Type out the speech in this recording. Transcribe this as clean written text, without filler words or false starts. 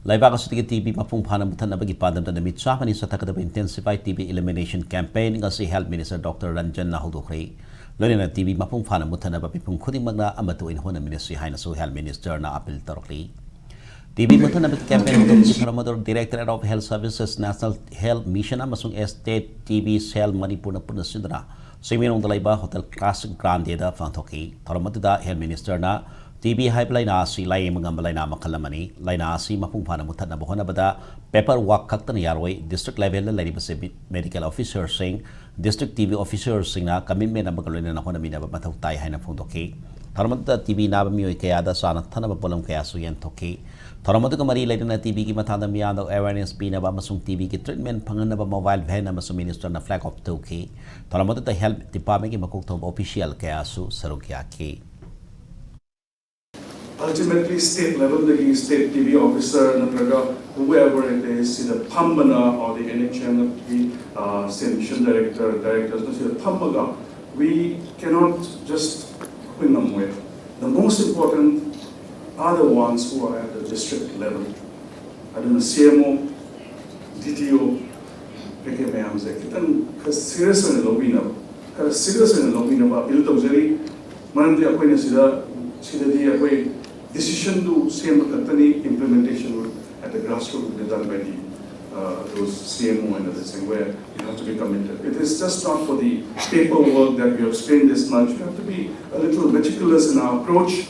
Laibak asudigi TB mapung phana muthan nabagi padam da namit chamani satakadaba intensify TB elimination campaign ngasi Health Minister Dr. Ranjan Nahudukhrei loina TB mapung phana muthan naba pipung khuding magna amatu in hona ministry haina so Health Minister na appeal torokli TB muthan nabagi campaign muthan Tharamador Directorate of Health Services National Health Mission amasung State TB Cell Manipur na puna sindra Seminong dalaiba Hotel Classic Grande da phangthoki Tharamadda Health Minister na TB hype laina si lai mangam laina makalamani laina si mapung phana muthat na bohona bada paperwork khaktan yaroi district level la lari base medical officer sing district TB officer sing na commitment na magalona na hona mina mathau tai haina phungdoki tharmata TB na bami oi kaya da sana thana bolam kaya su yan thoki tharmata ko mari laina TB ki mathada miya da awareness pina ba masung TB ki treatment phangan ba mobile van na masung minister na flag of thoki tharmata ta health department ki makuk thom official kaya su sarukya ki Ultimately, state level, the state TV officer, whoever it is, the Pambana or the NHN, the state mission directors, the Pambaga, we cannot just win them with. The most important are the ones who are at the district level. I don't know, CMO, DTO, PKMAMs, because serious in the lobby now, because serious in the lobby now, Iltozeri, Manandi Aquina Sida, decision to same implementation at the grassroots will be done by those CMO and others, where you have to be committed. It is just not for the paperwork that we have spent this much. We have to be a little meticulous in our approach